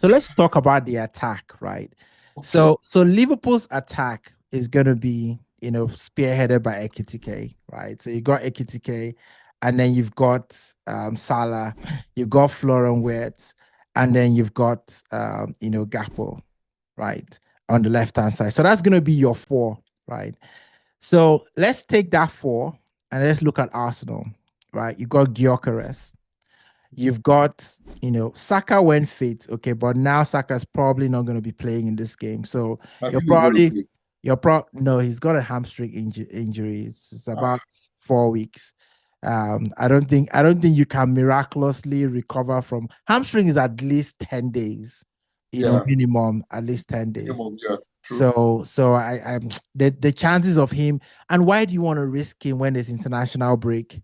So let's talk about the attack, right? Okay. So Liverpool's attack is going to be, spearheaded by Ekitike, right? So you got Ekitike, and then you've got Salah, you've got Florian Wirtz, and then you've got Gakpo, right, on the left-hand side. So that's going to be your four, right? So let's take that four and let's look at Arsenal, right? You got Gyökeres. You've got, Saka went fit, okay, but now Saka's probably not going to be playing in this game. So I you're think he's going to probably, play. no, he's got a hamstring injury. It's Ah, about 4 weeks. I don't think you can miraculously recover from hamstring is at least 10 days, yeah, minimum at least 10 days. minimum, yeah, true. So I'm the chances of him, and why do you want to risk him when there's international break,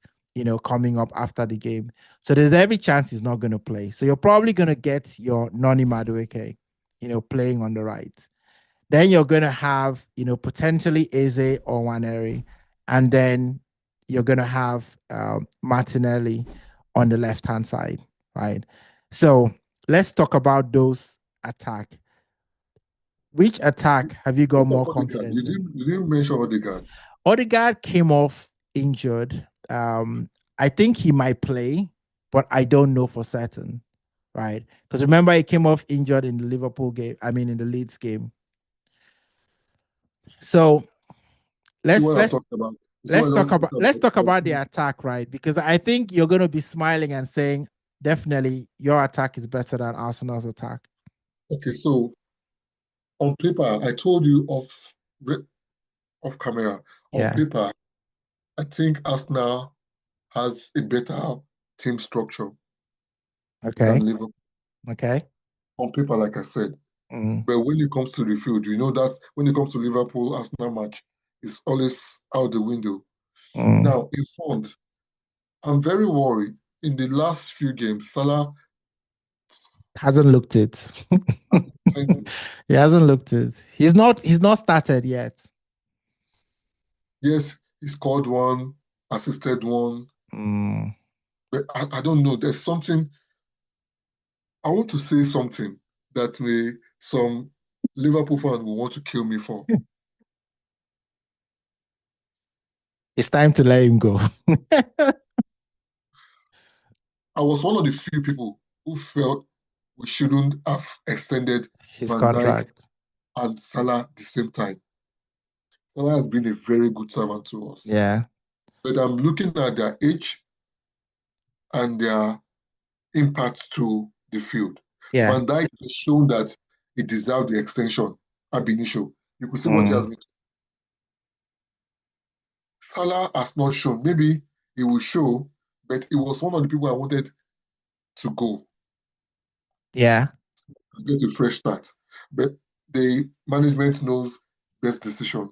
coming up after the game? So there's every chance he's not going to play. So you're probably going to get your Noni Madueke, playing on the right. Then you're going to have, potentially Eze or Waneri, and then you're going to have Martinelli on the left hand side, right? So let's talk about those attack. Which attack have you got What more about Odegaard? confidence in? You didn't mention Odegaard. Odegaard came off injured. I think he might play, but I don't know for certain, right? Because remember, he came off injured in the Liverpool game. I mean, in the Leeds game. So See let's what I'm let's talking about. You see let's what talk what about I'm let's talking talk about. about the attack, right? Because I think you're going to be smiling and saying, definitely, your attack is better than Arsenal's attack. Okay, so on paper, I told you off camera. On Yeah. paper, I think Arsenal has a better team structure Okay. than Liverpool. Okay. On paper, like I said. Mm. But when it comes to the field, that's when it comes to Liverpool Arsenal match, it's always out the window. Mm. Now, in front, I'm very worried. In the last few games, Salah Hasn't looked it. has kind He hasn't looked it. He's not started yet. yes, he scored one, assisted one, Mm. but I don't know. There's something I want to say something that some Liverpool fans will want to kill me for. It's time to let him go. I was one of the few people who felt we shouldn't have extended His Van Dijk contract. and Salah at the same time. Salah has been a very good servant to us. Yeah. But I'm looking at their age and their impact to the field. Yeah. Van Dijk has shown that he deserved the extension ab initio. You could see what he has Mm. been. Salah has not shown. Maybe he will show, but he was one of the people I wanted to go Yeah. and get a fresh start. But the management knows best decision.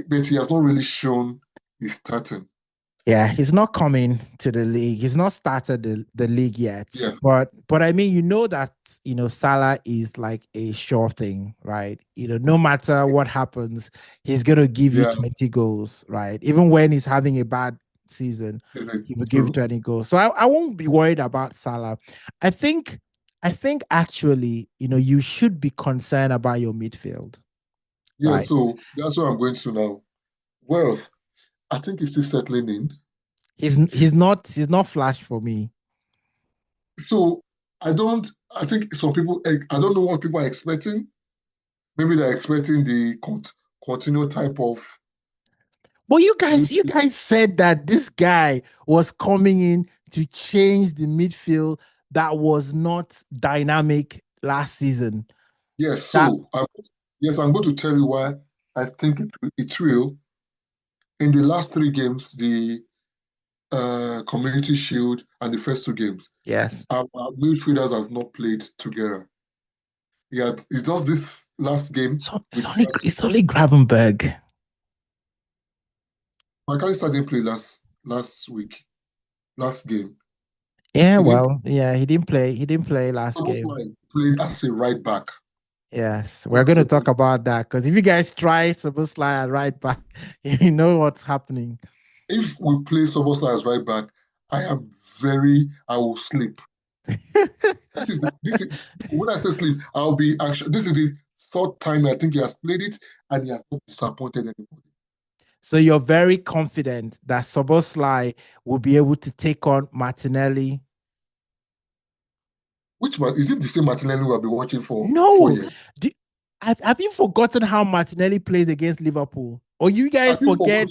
But he has not really shown he's starting. Yeah. He's not coming to the league. He's not started the league yet. Yeah. But I mean, that, Salah is like a sure thing, right? No matter what happens, he's gonna give you Yeah, 20 goals, right? Even when he's having a bad season, he will give you true. 20 goals. So I won't be worried about Salah. I think actually, you should be concerned about your midfield, Yeah, right? so that's what I'm going to now. Wealth, I think he's still settling in. He's not flash for me. So I think some people, I don't know what people are expecting. Maybe they're expecting the continual type of But you guys said that this guy was coming in to change the midfield that was not dynamic last season. yes. That I'm going to tell you why I think it will. In the last three games, the Community Shield and the first two games, yes. our midfielders have not played together. It's just this last game So it's with only Gravenberg. McAllister didn't play last game. Yeah, He didn't well, yeah, he didn't play. He didn't play last game. Szoboszlai played as a right back. Yes, we're going to talk about that because if you guys try Szoboszlai at right back, you know what's happening. If we play Szoboszlai as right back, I will sleep. this is when I say sleep, I'll be actually. This is the third time I think he has played it, and he has not disappointed anybody. So you're very confident that Szoboszlai will be able to take on Martinelli. Which one is it? The same Martinelli we'll be watching for No. 4 years. Have you forgotten how Martinelli plays against Liverpool? Or you guys forget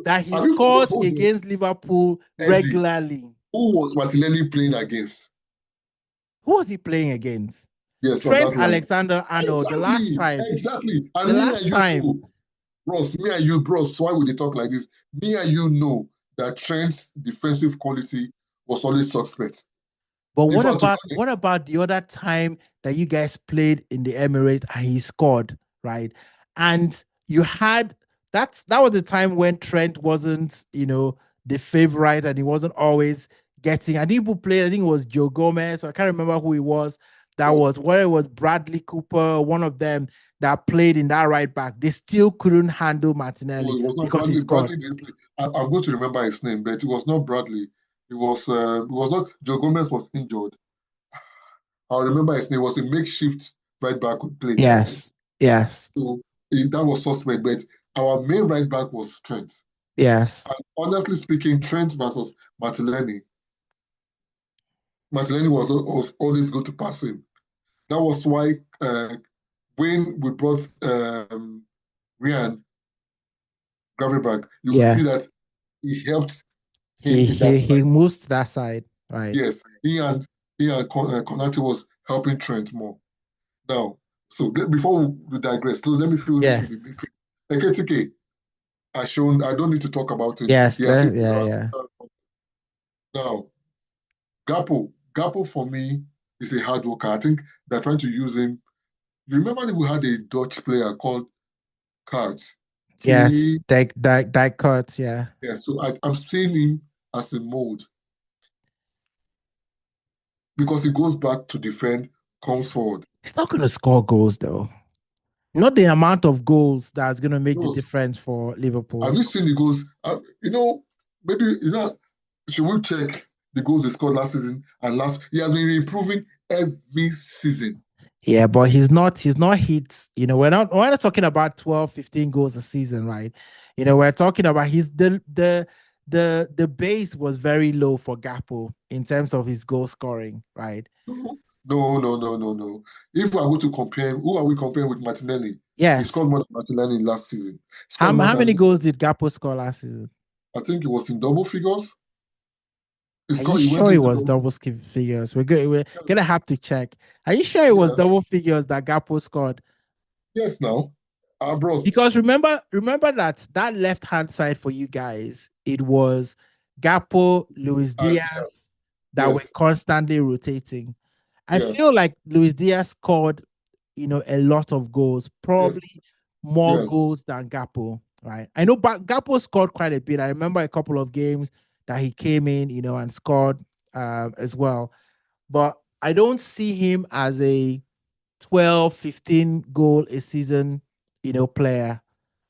that he scores against Liverpool regularly? Who was Martinelli playing against? Who was he playing against? Yes, Trent Alexander-Arnold. Exactly, the last time. Exactly. And the last time. Know, bros, me and you, bros, why would they talk like this? Me and you know that Trent's defensive quality was always suspect. But what about the other time that you guys played in the Emirates and he scored, right? And you had that was the time when Trent wasn't, the favorite, and he wasn't always getting. I think people played. I think it was Joe Gomez. I can't remember who he was. That was where it was Bradley Cooper, one of them that played in that right back. They still couldn't handle Martinelli because he scored. I'm going to remember his name, but it was not Bradley. It was not Joe Gomez was injured. I remember his name. It was a makeshift right back who played. Yes. So that was suspect, but our main right back was Trent. Yes. And honestly speaking, Trent versus Martinelli was always good to pass him. That was why when we brought Ryan Gravenberch, you see that he helped him. He moves to that side, right? Yes, he and Konate was helping Trent more. Now, so before we digress, so let me feel this with the midfield. Ekitike has shown. I don't need to talk about it. Yes, yeah. Now, Gakpo for me is a hard worker. I think they're trying to use him. You remember that we had a Dutch player called Karts? Yes, Dijk Karts, yeah. Yeah, so I'm seeing him as a mold because he goes back to defend, comes forward. He's not going to score goals though. Not the amount of goals that's going to make the difference for Liverpool. Have you seen the goals? Maybe should we check the goals he scored last season and he has been improving every season. Yeah, but he's not hit, we're not talking about 12, 15 goals a season, right? We're talking about the base was very low for Gakpo in terms of his goal scoring, right? No. If we are going to compare, who are we comparing with Martinelli? Yes. He scored more than Martinelli last season. How many goals did Gakpo score last season? I think it was in double figures. Are you sure it was double figures? We're gonna have to check. Are you sure it was double figures that Gakpo scored? Yes, now. Bros. Because remember that left-hand side for you guys, it was Gakpo, Luis Diaz that were constantly rotating. I feel like Luis Diaz scored, a lot of goals, probably more goals than Gakpo, right? I know Gakpo scored quite a bit. I remember a couple of games that he came in, and scored as well. But I don't see him as a 12, 15 goal a season, player.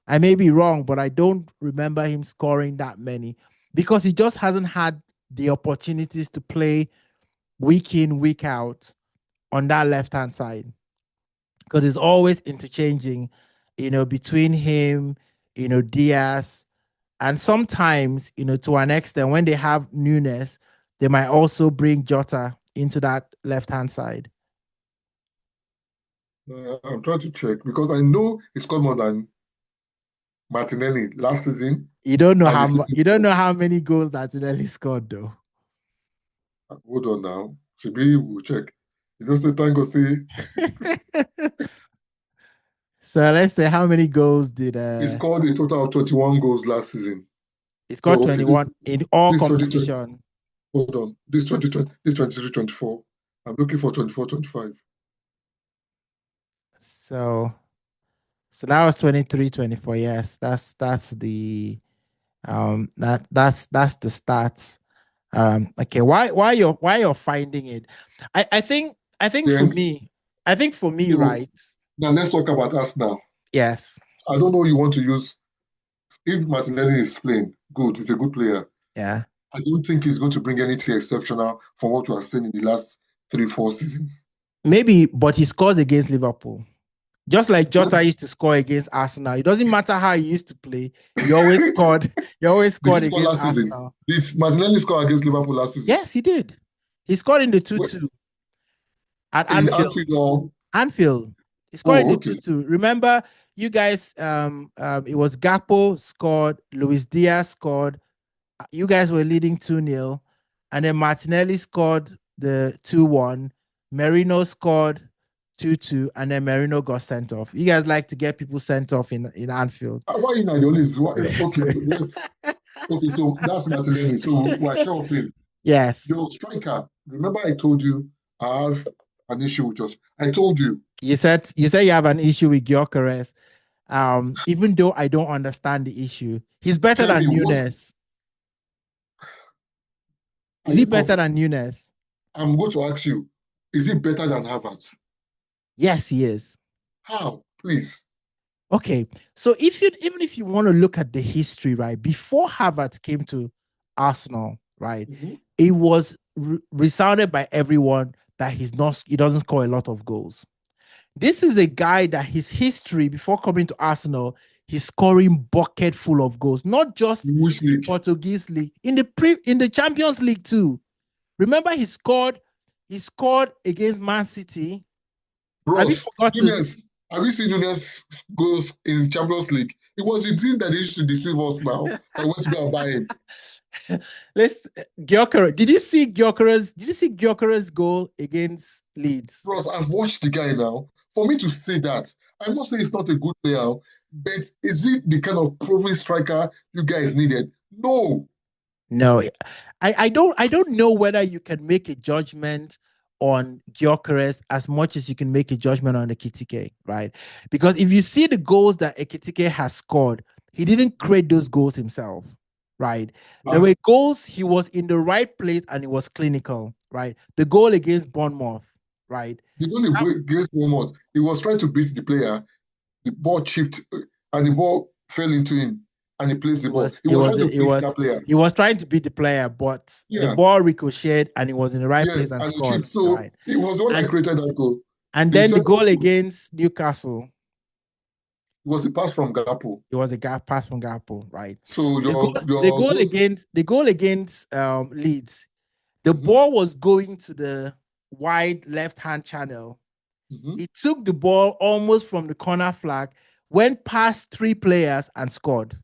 I may be wrong, but I don't remember him scoring that many because he just hasn't had the opportunities to play week in, week out on that left-hand side. Because it's always interchanging, between him, Diaz, and sometimes, to an extent, when they have newness, they might also bring Jota into that left-hand side. I'm trying to check because I know he scored more than Martinelli last season. You don't know how many goals Martinelli scored though. Hold on now. Maybe we'll check. You don't say thank God say. So let's say how many goals did he scored a total of 21 goals last season. He scored 21 in all competition. Hold on. This 2020, this 23-24. I'm looking for 24-25. So that was 23-24. Yes, that's the that's the stats. Okay, why you're finding it? I think for me, right? Now let's talk about us now. Yes. I don't know you want to use. If Martinelli is playing good, he's a good player. Yeah. I don't think he's going to bring anything exceptional from what we have seen in the last 3-4 seasons. Maybe, but he scores against Liverpool. Just like Jota used to score against Arsenal. It doesn't matter how he used to play. He always scored. He always scored against Arsenal. Did Martinelli score against Liverpool last season? Yes, he did. He scored in the 2-2 at Anfield. Anfield. He scored in the 2-2. Remember, you guys, it was Gakpo scored, Luis Diaz scored. You guys were leading 2-0. And then Martinelli scored the 2-1. Merino scored 2-2, and then Merino got sent off. You guys like to get people sent off in Anfield. Why you not the only? Okay, yes. Okay, so that's Martinelli. So we're sure of him. Yes. Your striker. Remember, I told you I have an issue with us. I told you. You said you have an issue with Gyökeres. Even though I don't understand the issue, he's better than Nunes. Is he better than Nunes? I'm going to ask you, is he better than Havertz? Yes, he is. How? Please. Okay, so even if you want to look at the history, right, before Havertz came to Arsenal, right, it was resounded by everyone that he doesn't score a lot of goals. This is a guy that his history before coming to Arsenal, he's scoring bucket full of goals, not just in Portuguese league, in the Champions League too. Remember, he scored against Man City. Bros, have you seen Nunes goals in Champions League? It was the team that used to deceive us now. I went to go and buy him. Gyökeres. Did you see Gyökeres' goal against Leeds? Bros, I've watched the guy now. For me to say that, I'm not saying he's not a good player, but is it the kind of proven striker you guys needed? No. I don't know whether you can make a judgment on Gyökeres as much as you can make a judgment on Ekitike, right? Because if you see the goals that Ekitike has scored, he didn't create those goals himself, right? There were goals, he was in the right place and he was clinical, right? The goal against Bournemouth, right? The goal against Bournemouth, he was trying to beat the player, the ball chipped and the ball fell into him. And he plays the ball. He was trying to beat the player, but the ball ricocheted and he was in the right place and scored. So right. It was the one that created that goal. And then the goal against Newcastle. It was a pass from Gakpo. It was a pass from Gakpo, right? So the goal against Leeds, the ball was going to the wide left-hand channel. He took the ball almost from the corner flag, went past 3 players and scored.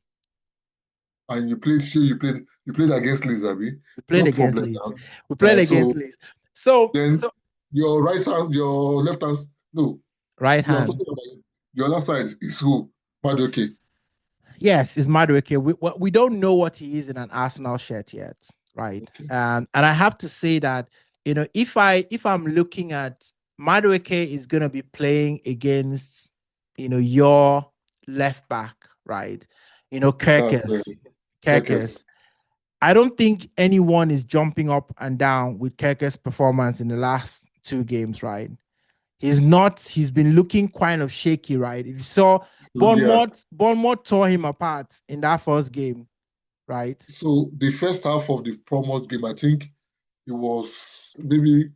And you played against Leeds, Abi? We played against Leeds. We played against Leeds. So your right hand, your left hand, no. Right hand. Your other side is who? Madueke. Yes, it's Madueke. We don't know what he is in an Arsenal shirt yet, right? Okay. And I have to say that, if I'm looking at Madueke is going to be playing against, your left back, right? Gyökeres. I don't think anyone is jumping up and down with Gyökeres' performance in the last 2 games, right? He's been looking kind of shaky, right? If you saw Bournemouth tore him apart in that first game, right? So the first half of the Bournemouth game, I think it was maybe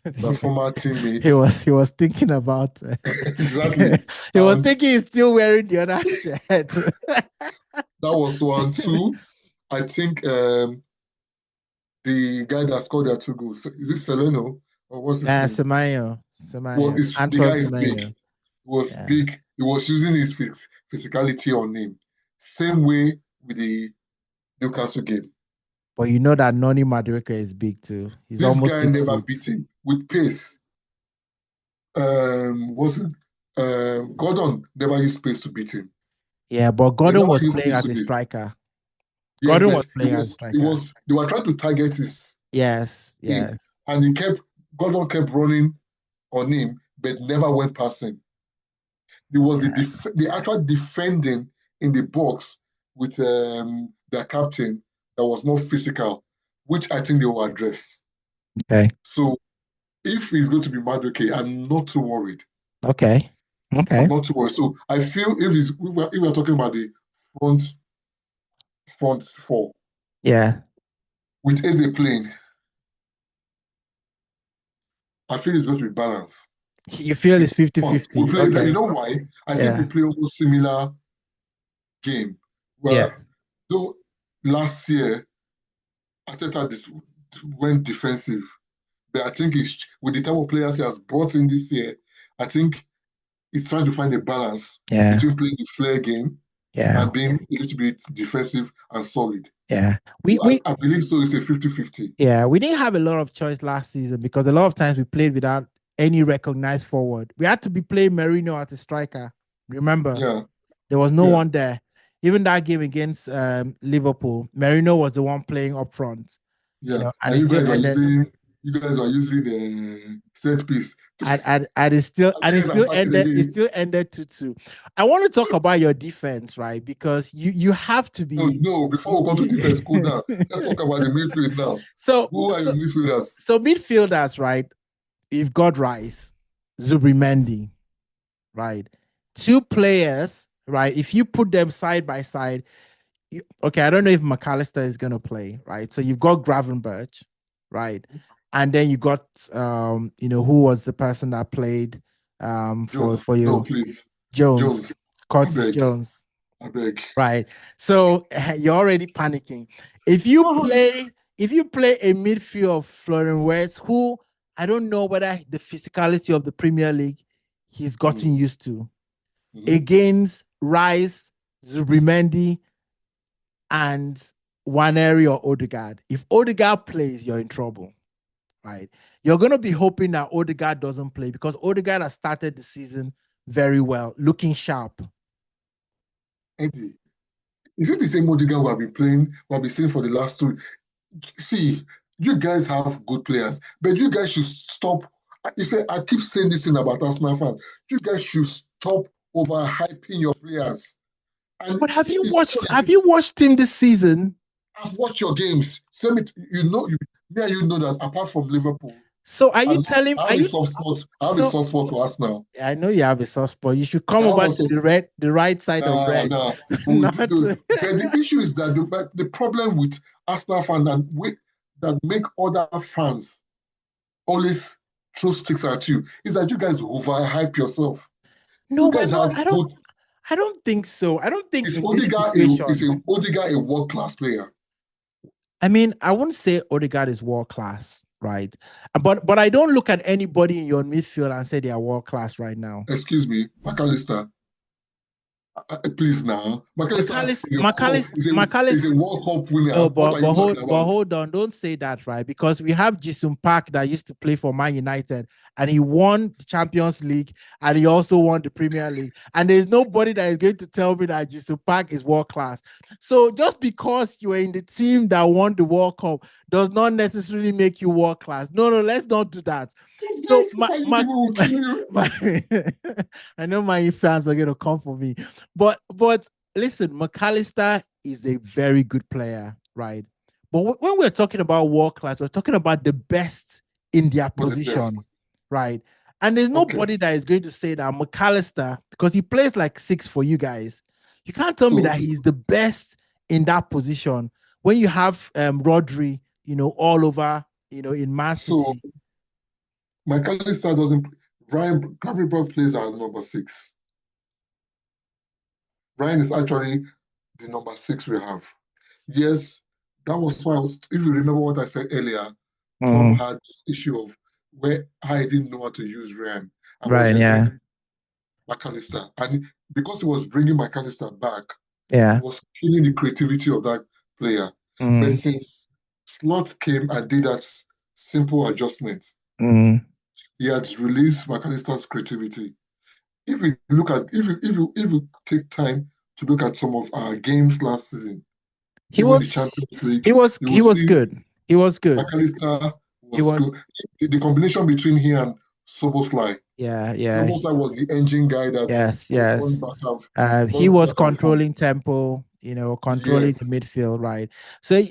the former teammate. He was thinking about exactly. He was thinking he's still wearing the other shirt. That was 1, 2. I think the guy that scored their 2 goals, is it Seleno or what's his name? Semenyo. Well, the guy is big. He was big. He was using his physicality on him. Same way with the Newcastle game. But you know that Noni Madueke is big too. He's almost 6 feet. This guy never beat him with pace. Gordon never used pace to beat him. Yeah, but Gordon was playing as a striker. Gordon was playing as a striker. They were trying to target his. Yes. And Gordon kept running on him, but never went past him. There was the actual defending in the box with their captain that was more physical, which I think they will address. Okay. So if he's going to be Madueke, I'm not too worried. Okay. I'm not too worried. So I feel if we're talking about the front 4. Yeah. With Eze playing, I feel it's going to be balanced. You feel it's 50-50. Okay. You know why? I think we play almost similar game. Well, though last year, Arteta went defensive. But I think with the type of players he has brought in this year, I think he's trying to find a balance between playing the flair game and being a little bit defensive and solid. Yeah. I believe so. It's a 50-50. Yeah, we didn't have a lot of choice last season because a lot of times we played without any recognized forward. We had to be playing Merino as a striker. Remember? Yeah. There was no one there. Even that game against Liverpool, Merino was the one playing up front. Yeah. You know, and you guys are using the set piece. And it still ended 2-2. I want to talk about your defense, right? Because you have to be. No, before we go to defense, cool down. Let's talk about the midfield now. Who are your midfielders? So midfielders, right? You've got Rice, Zubimendi, right? Two players, right? If you put them side by side, okay, I don't know if McAllister is going to play, right? So you've got Gravenberch, right? And then you got, who was the person that played for you? No, please. Jones. Curtis Jones. I beg. Right. So you're already panicking. If you play a midfield of Florian Wirtz, who I don't know whether the physicality of the Premier League he's gotten used to, against Rice, Zubimendi, and Waneri or Ødegaard. If Ødegaard plays, you're in trouble. Right, you're going to be hoping that Ødegaard doesn't play because Ødegaard has started the season very well, looking sharp. Eddie, is it the same Ødegaard we have been seeing for the last two? See, you guys have good players, but you guys should stop. You say I keep saying this thing about Arsenal fans. You guys should stop overhyping your players. But have you watched him this season? I've watched your games. Send me, you know that apart from Liverpool. So are you telling me? I have a soft spot for us now. I know you have a soft spot. You should come over to the right side of red. But the issue is that the problem with Arsenal fans that make other fans always throw sticks at you is that you guys overhype yourself. No, I don't think so. I don't think is Ødegaard a world-class player? I mean, I wouldn't say Ødegaard is world-class, right? But I don't look at anybody in your midfield and say they are world-class right now. Excuse me, McAllister. Please now. McAllister is a World Cup winner. No, but hold on. Don't say that, right? Because we have Jisung Park that used to play for Man United and he won the Champions League and he also won the Premier League. And there's nobody that is going to tell me that Jisung Park is world class. So just because you are in the team that won the World Cup does not necessarily make you world class. No, let's not do that. So I know my fans are going to come for me. But listen, McAllister is a very good player, right? But when we're talking about world class, we're talking about the best in their position, right? And there's nobody that is going to say that McAllister, because he plays like 6 for you guys, you can't tell me that he's the best in that position when you have Rodri, all over, in Man City. So McAllister doesn't. Ryan Gravenberch plays at number 6. Ryan is actually the number 6 we have. Yes, that was why if you remember what I said earlier, Tom had this issue of where I didn't know how to use Ryan. Right, yeah. McAllister. And because he was bringing McAllister back, he was killing the creativity of that player. But since Slot came and did that simple adjustment, he had released McAllister's creativity. If you take time to look at some of our games last season, he was good. He was good. McAllister was good. The combination between he and Szoboszlai. Yeah. Szoboszlai was the engine guy that he was controlling tempo, controlling the midfield, right? So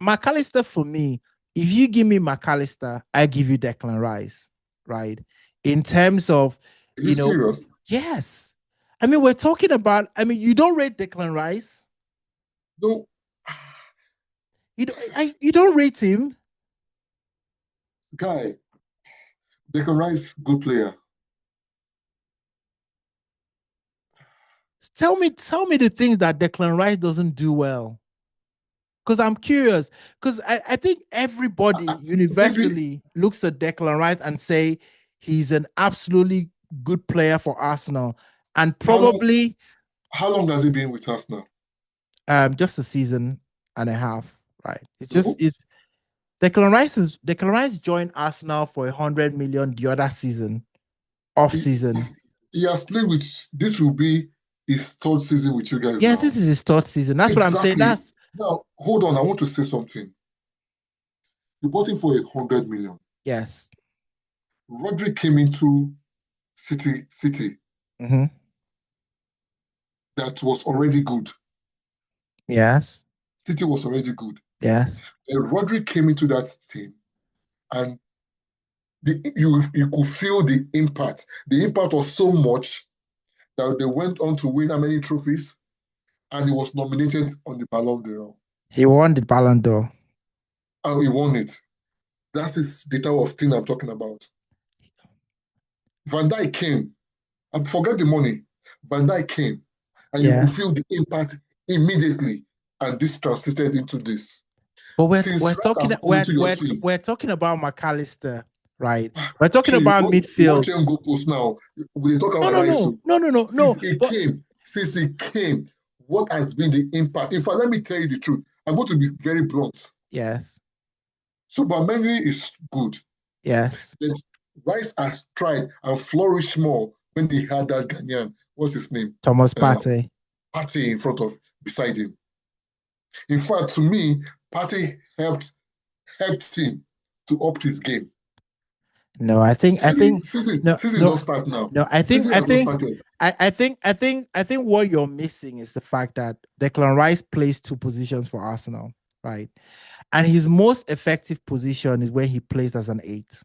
McAllister for me, if you give me McAllister, I give you Declan Rice, right? In terms of Are you serious? Yes. I mean, we're talking about, you don't rate Declan Rice? No. You don't rate him? Guy, Declan Rice, good player. Tell me the things that Declan Rice doesn't do well. Because I'm curious. Because I think everybody universally looks at Declan Rice and say he's an absolutely good player for Arsenal. And probably... How long has he been with Arsenal? Just a season and a half, right? Declan Rice joined Arsenal for 100 million the other season, off season. He has played with... This will be his third season with you guys. Yes, this is his third season. That's exactly what I'm saying. Now, hold on. I want to say something. You bought him for 100 million. Yes. Rodri came into City. Mm-hmm. That was already good. Yes. City was already good. Yes. And Rodri came into that team, and you could feel the impact. The impact was so much that they went on to win how many trophies, and he was nominated on the Ballon d'Or. He won the Ballon d'Or. And he won it. That is the type of thing I'm talking about. Van Dijk came, and forget the money. Van Dijk came, and you could feel the impact immediately, and this transited into this. But we're talking about McAllister, right? We're talking about midfield. Now we talk about no. Since he came, what has been the impact? In fact, let me tell you the truth. I'm going to be very blunt. Yes. Zubimendi is good. Yes. But Rice has tried and flourished more when he had that Ghanaian. What's his name? Thomas Partey. Partey in front of, beside him. In fact, to me, Partey helped him to up his game. No, I think season don't start now. No, I think what you're missing is the fact that Declan Rice plays two positions for Arsenal, right? And his most effective position is when he plays as an 8.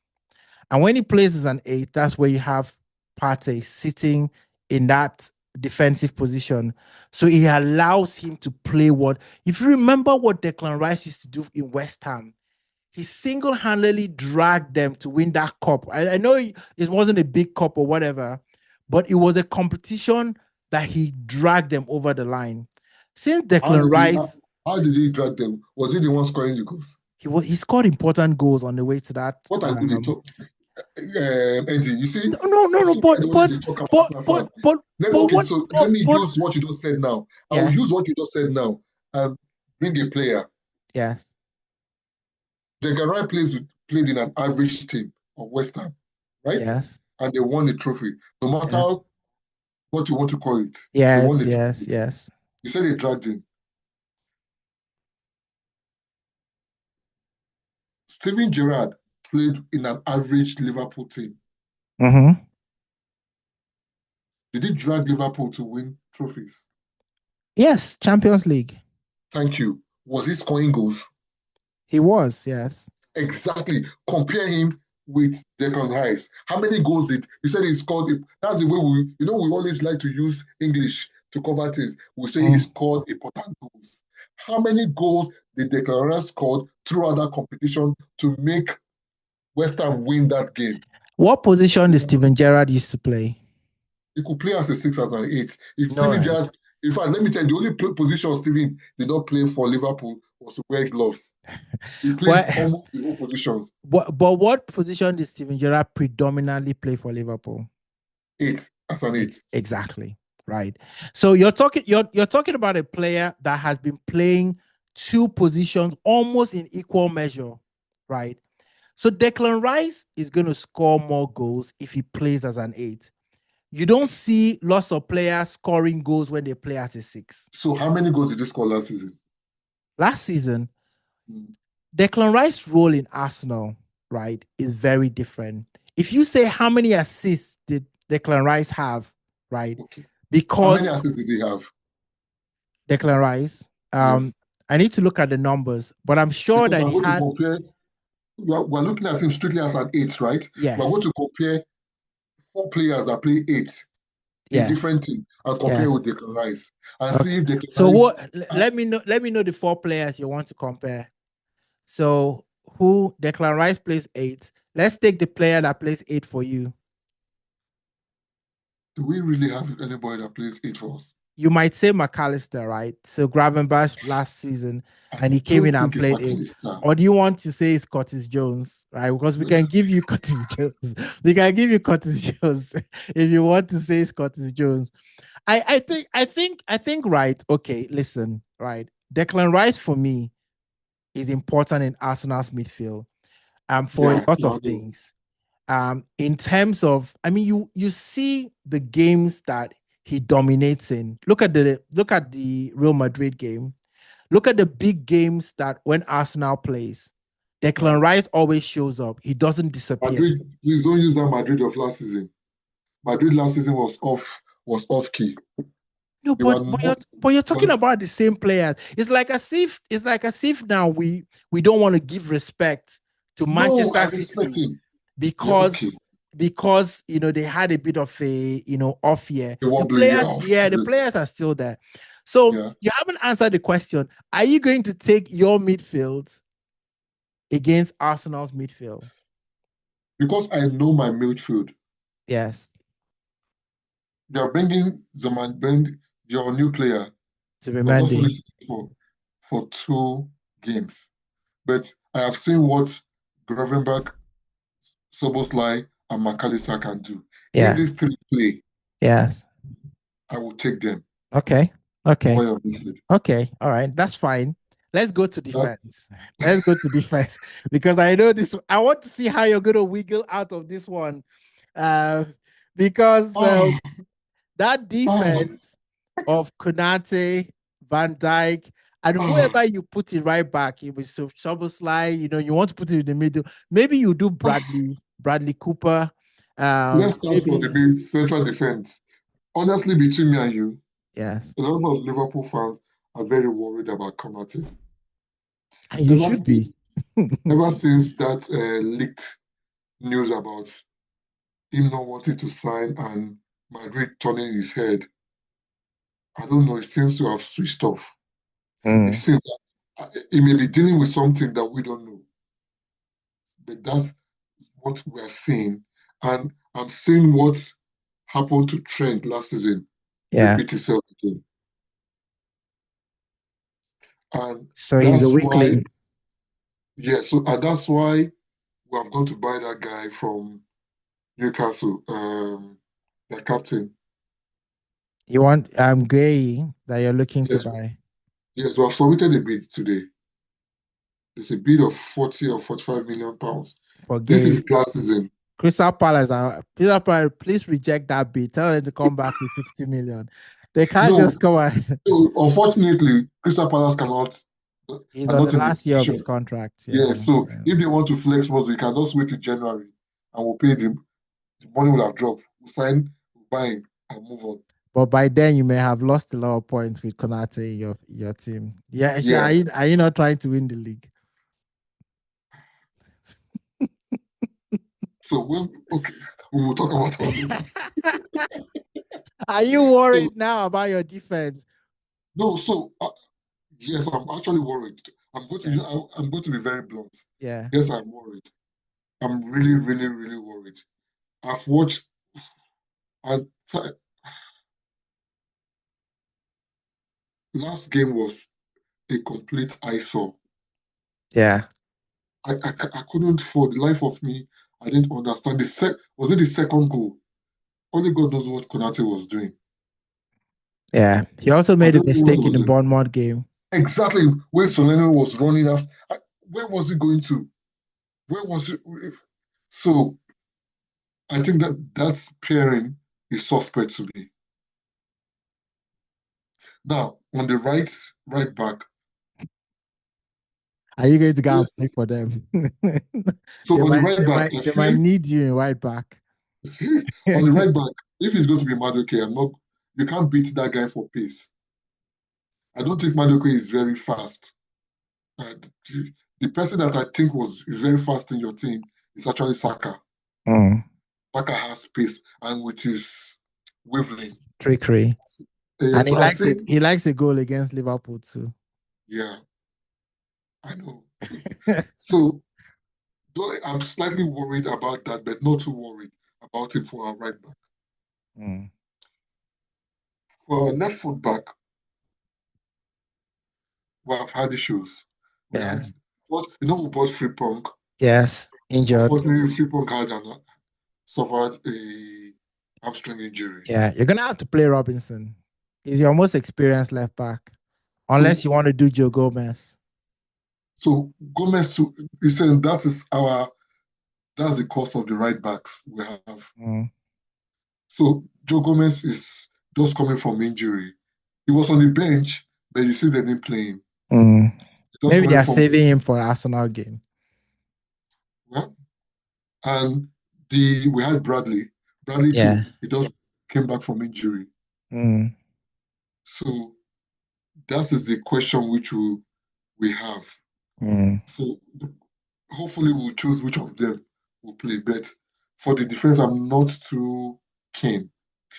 And when he plays as an 8, that's where you have Partey sitting in that defensive position. So he allows him to play what... If you remember what Declan Rice used to do in West Ham, he single-handedly dragged them to win that cup. I know it wasn't a big cup or whatever, but it was a competition that he dragged them over the line. Since Declan Rice... How did he drag them? Was he the one scoring the goals? He scored important goals on the way to that. What are you talking? Eddie, you see? No. But let me use what you just said now. I will use what you just said now and bring a player. Yes. Declan Rice played in an average team of West Ham, right? Yes. And they won the trophy. No matter what you want to call it. Yes. You said they dragged him. Steven Gerrard played in an average Liverpool team. Mm-hmm. Did he drag Liverpool to win trophies? Yes, Champions League. Thank you. Was he scoring goals? He was, yes. Exactly. Compare him with Declan Rice. How many goals did he said he scored? That's the way we always like to use English to cover things. We say he scored important goals. How many goals did Declan Rice score throughout that competition to make West Ham win that game? What position did Steven Gerrard used to play? He could play as a 6, as an 8. Steven Gerrard, in fact, let me tell you, the only position Steven did not play for Liverpool was to wear gloves. He played almost the whole positions. But what position did Steven Gerrard predominantly play for Liverpool? 8, as an 8. Exactly. Right. So you're talking about a player that has been playing two positions almost in equal measure, right? So Declan Rice is going to score more goals if he plays as an 8. You don't see lots of players scoring goals when they play as a 6. So how many goals did he score last season? Last season, Declan Rice's role in Arsenal, right, is very different. If you say how many assists did Declan Rice have, right? Okay. Because how many assists did he have? Declan Rice. Yes. I need to look at the numbers, but I'm sure that he had... We're looking at him strictly as an 8, right? Yes. We're going to compare 4 players that play 8 in different teams and compare with Declan Rice and see if Declan Rice... let me know the 4 players you want to compare. So Declan Rice plays 8. Let's take the player that plays 8 for you. Do we really have anybody that plays 8 for us? You might say McAllister, right? So Gravenberch last season, and he came in and played 8. Or do you want to say it's Curtis Jones, right? Because we can give you Curtis Jones. We can give you Curtis Jones if you want to say it's Curtis Jones. I think, right. Okay, listen, right. Declan Rice for me is important in Arsenal's midfield. For a lot of things. In terms of, I mean, you see the games that he dominates in. Look at the Real Madrid game. Look at the big games that when Arsenal plays, Declan Rice always shows up. He doesn't disappear. Madrid, please don't use that Madrid of last season. Madrid last season was off key. No, but you're talking about the same players. It's like as if now we don't want to give respect to Manchester City because they had a bit of a off year. The players are still there. So you haven't answered the question. Are you going to take your midfield against Arsenal's midfield? Because I know my midfield. Yes. They are bringing your new player Zubimendi for 2 games. But I have seen what Gravenberch, Szoboszlai, and McAllister can do. Yeah. If these 3 play, yes, I will take them. Okay. All right. That's fine. Let's go to defense. Because I know this. I want to see how you're going to wiggle out of this one. Because that defense of Konate, Van Dijk, and whoever you put it right back, it was Szoboszlai, you want to put it in the middle. Maybe you do Bradley Cooper. Let's start from the central defense. Honestly, between me and you, yes, a lot of Liverpool fans are very worried about Konate. And you should be. Ever since that leaked news about him not wanting to sign and Madrid turning his head, I don't know, it seems to have switched off. It seems that he may be dealing with something that we don't know. But that's what we're seeing. And I'm seeing what happened to Trent last season repeat itself again. And so he's a weakling. And that's why we have gone to buy that guy from Newcastle, the captain. You want Gray that you're looking to buy? Yes, we have submitted a bid today. It's a bid of 40 or 45 million pounds. This is last season. Crystal Palace, please reject that bid. Tell them to come back with 60 million. They can't just come on. No, unfortunately, Crystal Palace cannot. He's on the last year of his contract. So if they want to flex more, we can just wait till January and we'll pay the money will have dropped. We'll sign, we'll buy him and move on. But by then you may have lost a lot of points with Konate in your team. Are you not trying to win the league? So we will talk about all this. Are you worried now about your defense? No, yes, I'm actually worried. I'm going to be very blunt. Yeah. Yes, I'm worried. I'm really, really, really worried. I've watched and last game was a complete eyesore. Yeah. I couldn't, for the life of me, I didn't understand. Was it the second goal? Only God knows what Konate was doing. Yeah. He also made a mistake in the Bournemouth game. Exactly. Where Soleno was running after. Where was he going to? Where was it? So, I think that pairing is suspect to me. Now, on the right back. Are you going to go and play for them? So on the right back, they might need you in right back. On the right back, if it's going to be Madueke, you can't beat that guy for pace. I don't think Madueke is very fast. The person that I think is very fast in your team is actually Saka. Saka has pace and with his wavelength. Trickery. And he likes a goal against Liverpool too. Yeah. I know. So Though I'm slightly worried about that, but not too worried about him for our right back. For our left foot back, we have had issues. We had, who bought Frimpong? Yes, injured. Unfortunately, Frimpong had suffered a hamstring injury. Yeah, you're gonna have to play Robinson. He's your most experienced left back, unless you want to do Joe Gomez. So Gomez, he said that's the cost of the right backs we have. So Joe Gomez is just coming from injury. He was on the bench, but you see they didn't play him. Maybe they are saving him for Arsenal game. Yeah. And we had Bradley. Bradley too. He just came back from injury. So that is the question which we have. So hopefully we'll choose which of them will play. But for the defense, I'm not too keen.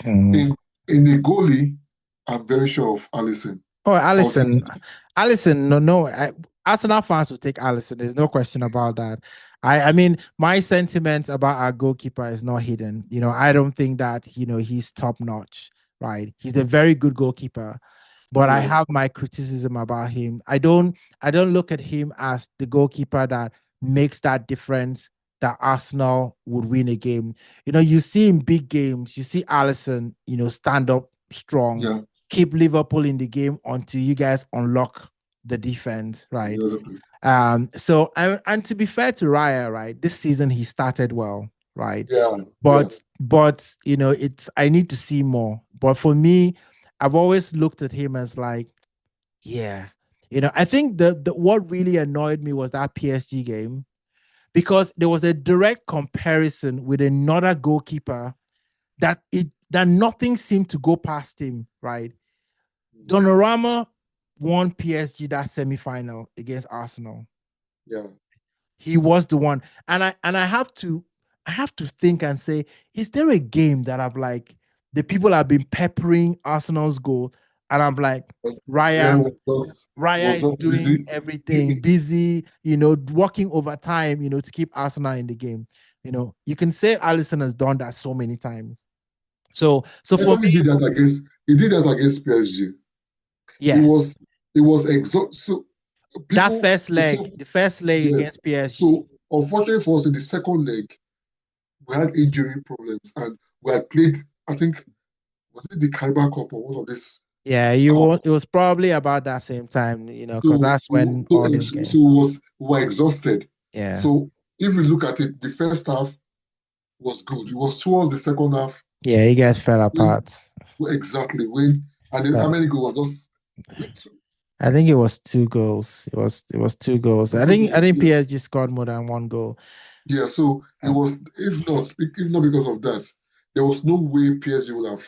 In the goalie, I'm very sure of Alisson. Oh, Alisson, no. Arsenal fans will take Alisson. There's no question about that. I mean, my sentiments about our goalkeeper is not hidden. I don't think that, he's top notch, right? He's a very good goalkeeper, but I have my criticism about him. I don't look at him as the goalkeeper that makes that difference that Arsenal would win a game. You see in big games, you see Alisson, stand up strong, keep Liverpool in the game until you guys unlock the defense, right? So, and to be fair to Raya, right, this season he started well, right? But I need to see more. But for me, I've always looked at him as like, I think the what really annoyed me was that PSG game, because there was a direct comparison with another goalkeeper that nothing seemed to go past him, right? Donnarumma won PSG that semi-final against Arsenal. He was the one. And I have to think and say, is there a game that I've like the people have been peppering Arsenal's goal and I'm like, Raya is doing everything, busy, working overtime, to keep Arsenal in the game. You can say Alisson has done that so many times. So for me, he did that against PSG. Yes, it was exhausting. So the first leg against PSG. So unfortunately for us, in the second leg, we had injury problems and we had played, I think, was it the Carabao Cup or one of this? Yeah, it was probably about that same time, because that's when all this game. So we were exhausted. Yeah. So if we look at it, the first half was good. It was towards the second half. Yeah, you guys fell apart. Exactly. How many goals was just? I think it was 2 goals. It was 2 goals. I think PSG scored more than 1 goal. Yeah, so it was, if not because of that, there was no way PSG would have,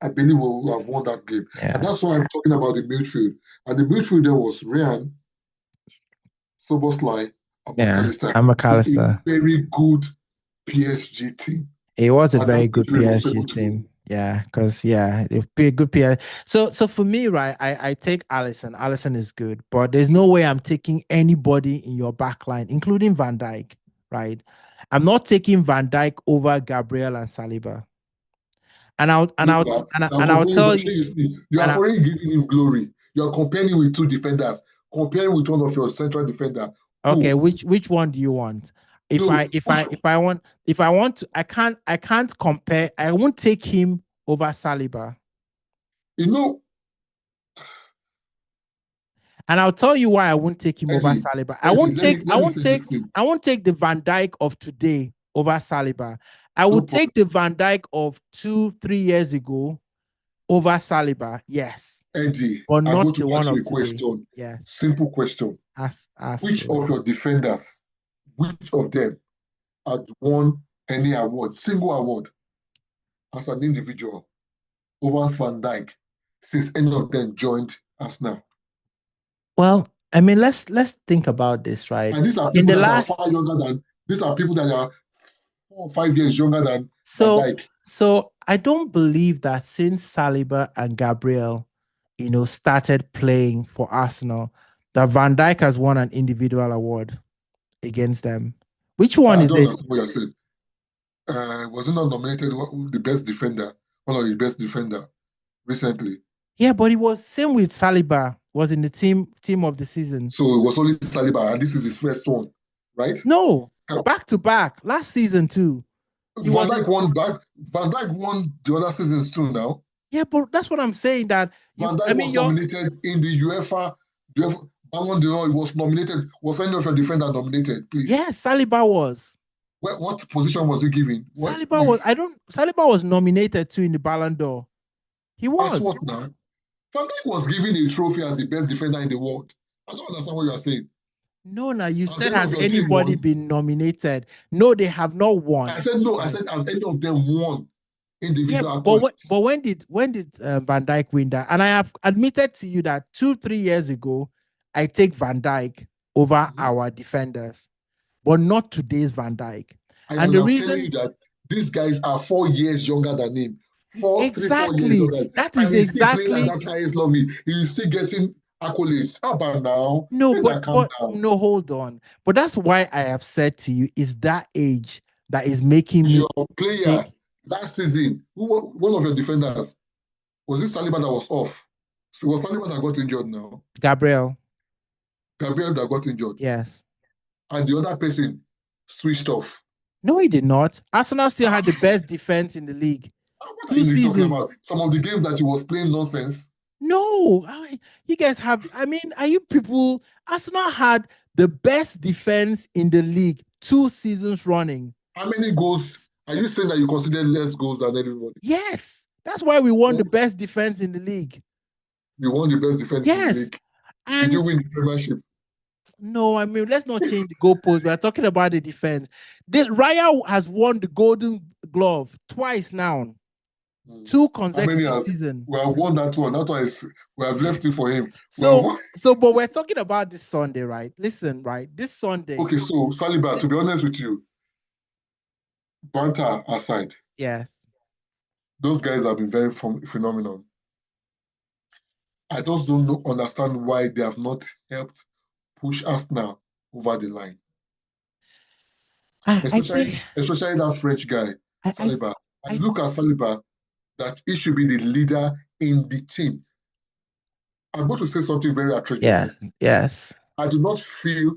I believe, will have won that game. Yeah. And that's why I'm talking about the midfield. And the midfield there was Ryan, Szoboszlai, and Allister. A very good PSG team. It was a very good PSG team. Yeah, because it'd be a good PSG. So for me, right, I take Alisson. Alisson is good, but there's no way I'm taking anybody in your back line, including Van Dijk, right? I'm not taking Van Dijk over Gabriel and Saliba. And I'll tell you, you are already giving him glory. You are comparing with 2 defenders, comparing with one of your central defender. Okay, which one do you want? If I want to, I can't compare. I won't take him over Saliba. And I'll tell you why I won't take him over Saliba. I won't take the Van Dijk of today over Saliba. I would take the Van Dijk of 2-3 years ago over Saliba. Yes. Eddie, but not the one of today. Question. Yes. Simple question. Ask which of your defenders, which of them had won any award, single award, as an individual over Van Dijk since any of them joined Arsenal? Well, I mean, let's think about this, right? And these are people that are far younger than. These are people that are 4 or 5 years younger than Van Dijk. So I don't believe that since Saliba and Gabriel, started playing for Arsenal, that Van Dijk has won an individual award. against them. Which one is don't it? understand what you're saying. Was he not nominated the best defender, one of the best defender recently? Yeah, but it was same with Saliba. Was in the team of the season. So it was only Saliba, and this is his first one, right? No, back to back last season too. Van Dijk won back. Van Dijk won the other seasons too now. Yeah, but that's what I'm saying. That Van Dijk was nominated in the UEFA. Ballon d'Or. He was nominated. Was any of your defender nominated? Please. Yes, Saliba was. What position was he given? Saliba was nominated too in the Ballon d'Or. He was. As what now? Van Dijk was given a trophy as the best defender in the world. I don't understand what you are saying. No, you said has anybody been nominated? No, they have not won. I said no. I said has any of them won individual? Yeah, but when did Van Dijk win that? And I have admitted to you that 2-3 years ago, I take Van Dijk over our defenders, but not today's Van Dijk. And the reason telling you that these guys are 4 years younger than him. 4 years younger. That is exactly that highest level. He's still getting accolades. How about now? No, but no, hold on. But that's why I have said to you, is that age that is making me your player last season. One of your defenders was it Saliba that was off? So was Saliba that got injured now? Gabriel that got injured. Yes. And the other person switched off. No, he did not. Arsenal still had the best defense in the league. What are you talking about? Some of the games that he was playing nonsense. No, you guys have. I mean, are you people? Arsenal had the best defense in the league 2 seasons running. How many goals? Are you saying that you consider less goals than everybody? Yes, that's why we won the best defense in the league. We won the best defense in the league. Did you win the Premiership? No, I mean, let's not change the goalpost. We're talking about the defense. Raya has won the Golden Glove twice now. 2 consecutive seasons. We have won that one. That one is we have left it for him. But we're talking about this Sunday, right? Listen, right? This Sunday. Okay, so Saliba, to be honest with you, banter aside. Yes. Those guys have been very phenomenal. I just don't understand why they have not helped push Arsenal over the line. Especially that French guy, Saliba. And look at Saliba, that he should be the leader in the team. I'm going to say something very outrageous. Yes. I do not feel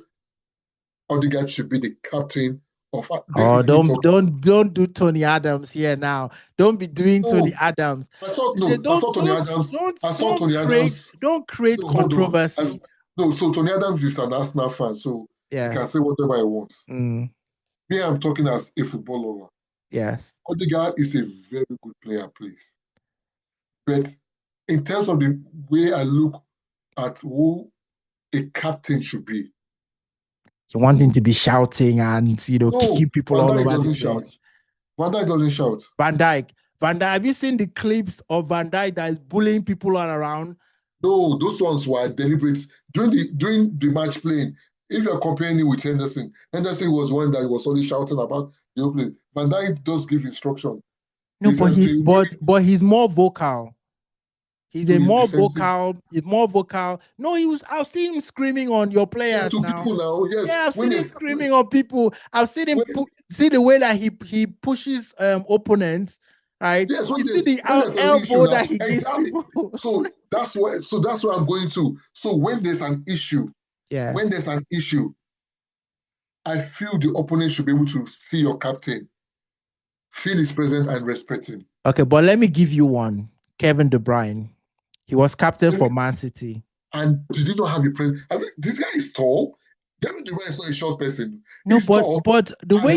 Ødegaard should be the captain of. Don't do Tony Adams here now. Don't be doing Tony Adams. I saw Tony Adams. Don't create controversy. So Tony Adams is an Arsenal fan, so he can say whatever he wants. Me, I'm talking as a football lover. Yes. Ødegaard is a very good player, please. But in terms of the way I look at who a captain should be, you want him to be shouting and kicking people all over the place. Van Dijk doesn't shout. Van Dijk, have you seen the clips of Van Dijk that is bullying people all around? No, those ones were deliberate. During the match playing, if you're comparing it with Henderson was one that was only shouting about the opening. Van Dijk does give instruction. No, but he's more vocal. He's more vocal. No, I've seen him screaming on your players now. People now. Yes. Yeah, I've seen him screaming on people. I've seen him see the way that he pushes opponents. Right? Yes, you see the elbow that he gives people. So that's where I'm going to. So when there's an issue, I feel the opponent should be able to see your captain, feel his presence and respect him. Okay, but let me give you one. Kevin De Bruyne. He was captain for Man City. And did you not have a presence? I mean, this guy is tall. Kevin De Bruyne is not a short person. No, but the way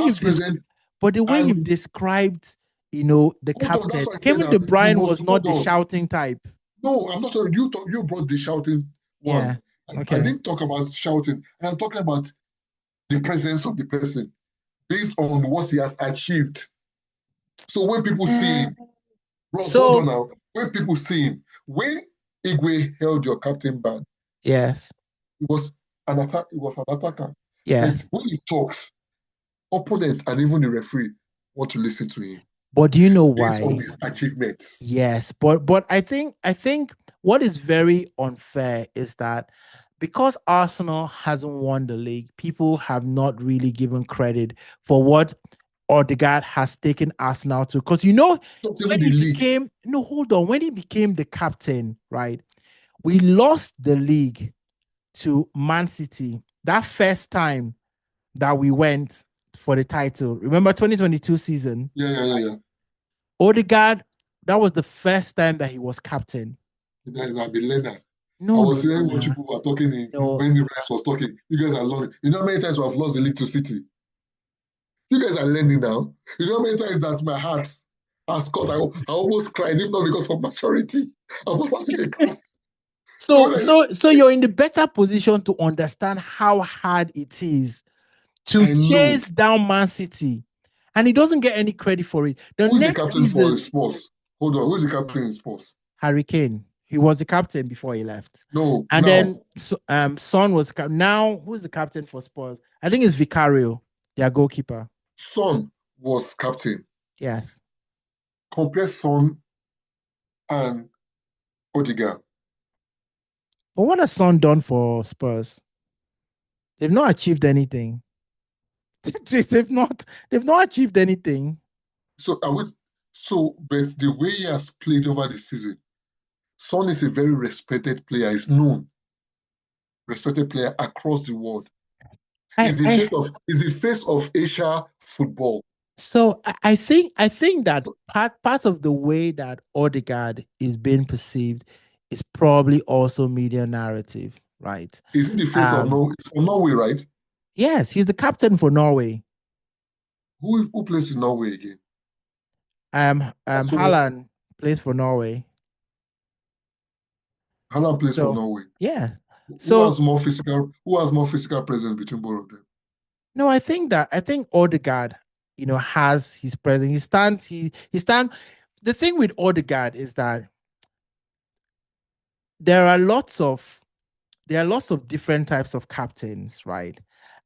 you've described the captain, Kevin De Bruyne was not the shouting type. No, I'm not talking. You brought the shouting one. Yeah. Okay. I didn't talk about shouting. I'm talking about the presence of the person based on what he has achieved. So when people see him, hold on now. When people see him, when Igwe held your captain band, yes, it was an attack. It was an attacker. Yes. And when he talks, opponents and even the referee want to listen to him. But do you know why? Based on his achievements. Yes, but I think what is very unfair is that because Arsenal hasn't won the league, people have not really given credit for what Ødegaard has taken Arsenal to. Because when he became when he became the captain, right? We lost the league to Man City that first time that we went for the title. Remember 2022 season? Yeah. Ødegaard, that was the first time that he was captain. I'll be Leonard. I was hearing what people were talking when the Rice was talking. You guys are learning. You know how many times we have lost the league to City? You guys are learning now. You know how many times that my heart has caught. I almost cried, if not because of maturity. I was actually crying. So you're in the better position to understand how hard it is to chase down Man City, and he doesn't get any credit for it. Who's the captain for Spurs? Hold on, who's the captain in Spurs? Harry Kane. He was the captain before he left. Then Son was now. Who's the captain for Spurs? I think it's Vicario, their goalkeeper. Son was captain. Yes. Compare Son and Ødegaard. But what has Son done for Spurs? They've not achieved anything. They've not achieved anything. But the way he has played over the season, Son is a very respected player. He's known, respected player across the world. He's the face of Asia football. So I think that part of the way that Ødegaard is being perceived is probably also media narrative, right? Is he the face of Norway, right? Yes, he's the captain for Norway. Who plays in Norway again? Haaland plays for Norway. Haaland plays for Norway. Yeah. Who has more physical presence between both of them? No, I think Ødegaard, has his presence. He stands. The thing with Ødegaard is that there are lots of different types of captains, right?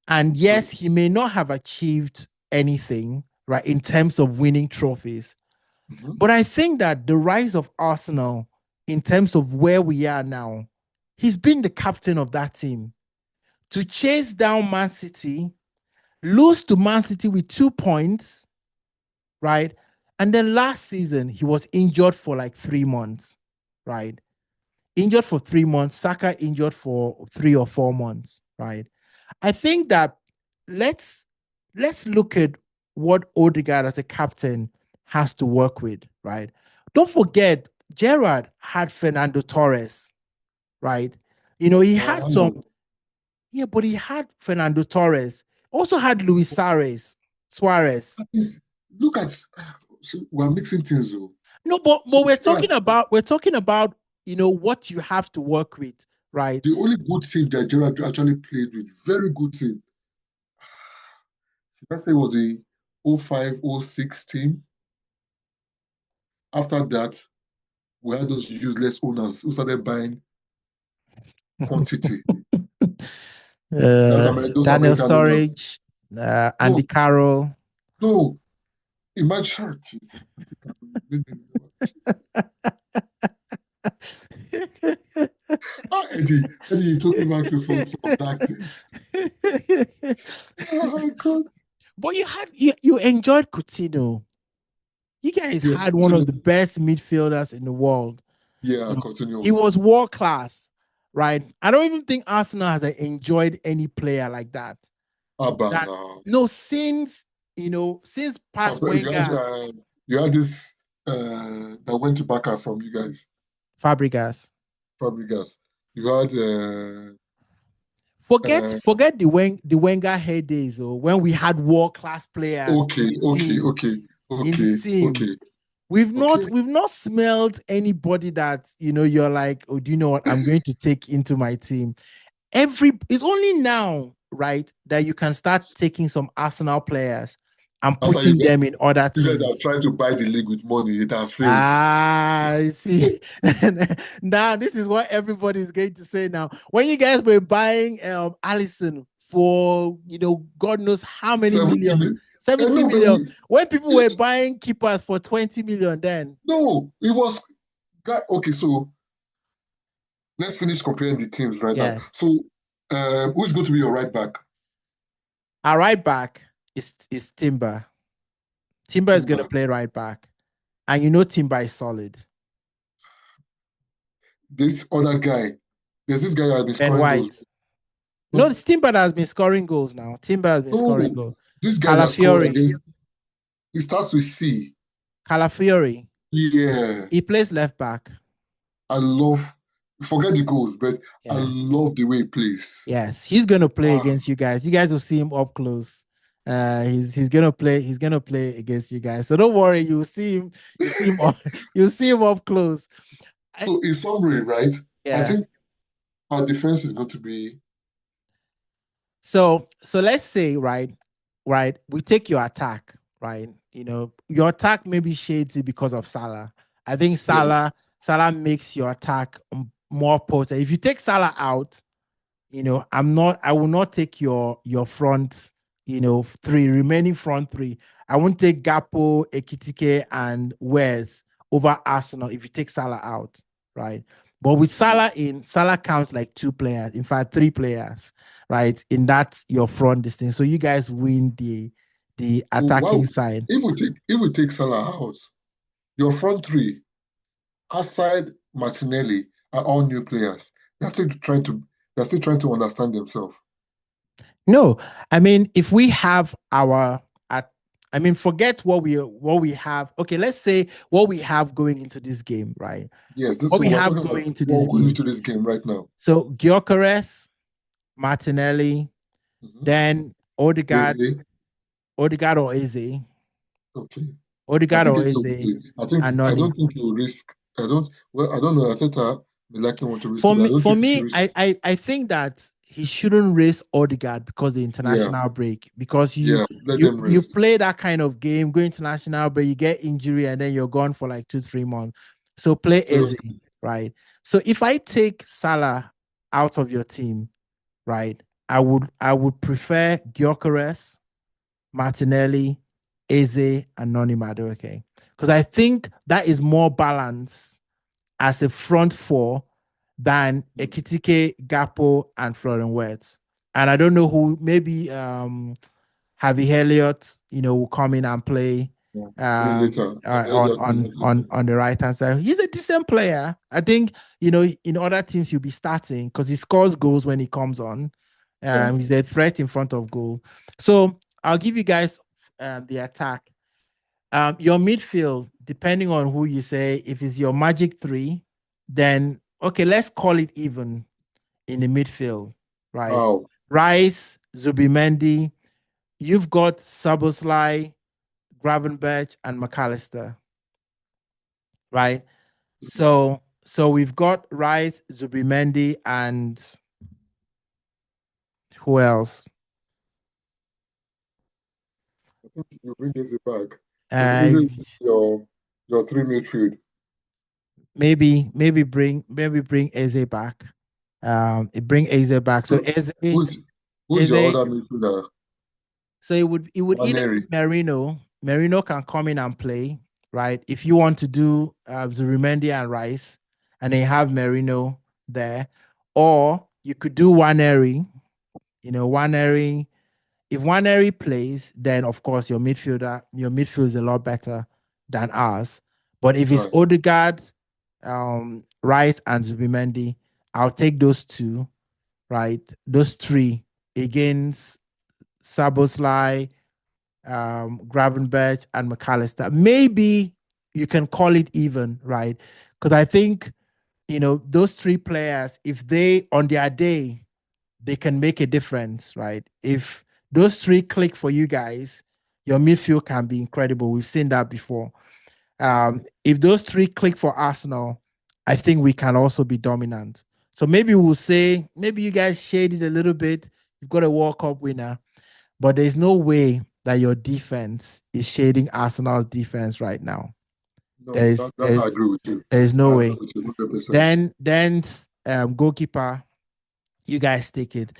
And yes, he may not have achieved anything, right, in terms of winning trophies. Mm-hmm. But I think that the rise of Arsenal, in terms of where we are now, he's been the captain of that team. To chase down Man City, lose to Man City with 2 points, right? And then last season, he was injured for like 3 months, right? Injured for 3 months. Saka injured for 3 or 4 months, right? I think that let's look at what Ødegaard as a captain has to work with, right? Don't forget, Gerrard had Fernando Torres, right? He had but he had Fernando Torres. Also had Luis Suarez. Look at, we're mixing things though. No, but we're talking about what you have to work with, right? The only good team that Gerrard actually played with, very good team. Should I say it was the 05-06 team? After that, we had those useless owners who started buying quantity. Daniel Sturridge, Andy Carroll. No, imagine. Eddie, you took me back to some dark things. Oh my God! But you enjoyed Coutinho. You guys had one of the best midfielders in the world. Yeah, Coutinho. He was world class, right? I don't even think Arsenal has enjoyed any player like that. No, since past Wenger. You had this that went to Barca from you guys. Fabregas. You had forget the Wenger heydays, or when we had world class players. Okay. We've not smelled anybody that you're like, oh, do you know what I'm going to take into my team? It's only now, right, that you can start taking some Arsenal players and putting them in other teams. You guys are trying to buy the league with money. It has failed. I see. Now this is what everybody's going to say now. When you guys were buying Allister for God knows how many million. 70 million. When people were buying keepers for 20 million then. No, it was okay, so let's finish comparing the teams right now. Yes. So, who's going to be your right back? Our right back is Timber. Timber is going to play right back. And you know Timber is solid. This other guy, there's this guy that has been scoring goals. No, it's Timber that has been scoring goals now. Timber has been scoring goals. This guy that scored against, he starts with C. Calafiori. Yeah. He plays left back. Forget the goals, but yeah. I love the way he plays. Yes, he's going to play against you guys. You guys will see him up close. He's gonna play against you guys. So don't worry, you'll see him you'll see him up close. So in summary, right? Yeah. I think our defense is going to be. So let's say, right, we take your attack, right? You know, your attack maybe shades it because of Salah. I think Salah makes your attack more potent. If you take Salah out, you know, I will not take your front, you know, remaining front three. I won't take Gakpo, Ekitike, and Wirtz over Arsenal if you take Salah out, right? But with Salah in, Salah counts like 2 players, in fact 3 players, right? In that your front distance. So you guys win the attacking side. If we take Salah out, your front 3, aside Martinelli, are all new players. They're still trying to understand themselves. No, I mean, if we have forget what we have. Okay, let's say what we have going into this game, right? Yes, what we have going into this game right now. So Gyökeres, Martinelli, then Ødegaard or Eze. Okay. Ødegaard or Eze. I don't think you risk. I don't know. Arteta will likely want to risk. For me, I think that he shouldn't race Ødegaard because of the international break. Because you play that kind of game, go international break, you get injury, and then you're gone for like 2-3 months. So play Eze, right? So if I take Salah out of your team, right, I would prefer Gyökeres, Martinelli, Eze, and Noni Madueke. Because I think that is more balanced as a front 4 than Ekitike, Gakpo, and Florian Wirtz. And I don't know who, maybe Harvey Elliott, you know, will come in and play on the right hand side. He's a decent player. I think, you know, in other teams he'll be starting because he scores goals when he comes on. He's a threat in front of goal. So I'll give you guys the attack. Your midfield, depending on who you say, if it's your magic 3, then okay, let's call it even in the midfield, right? Oh. Rice, Zubimendi, you've got Szoboszlai, Gravenberch, and McAllister, right? So we've got Rice, Zubimendi, and who else? I think you bring Eze back. Your 3 midfield. Maybe bring Eze back. Bring Eze back. So Eze. Who's your other midfielder? So it would either be Merino. Merino can come in and play, right? If you want to do Zubimendi and Rice, and then have Merino there, or you could do Nwaneri. You know, Nwaneri. If Nwaneri plays, then of course your midfield is a lot better than ours. But if it's Ødegaard, Rice, and Zubimendi, I'll take those 2, right? Those 3 against Szoboszlai, Gravenberch, and McAllister. Maybe you can call it even, right? Because I think, you know, those 3 players, if they on their day, they can make a difference, right? If those 3 click for you guys, your midfield can be incredible. We've seen that before. If those 3 click for Arsenal, I think we can also be dominant. So maybe we'll say, maybe you guys shaded a little bit. You've got a World Cup winner, but there's no way that your defense is shading Arsenal's defense right now. No, I agree with you. There's no way. Then goalkeeper, you guys take it.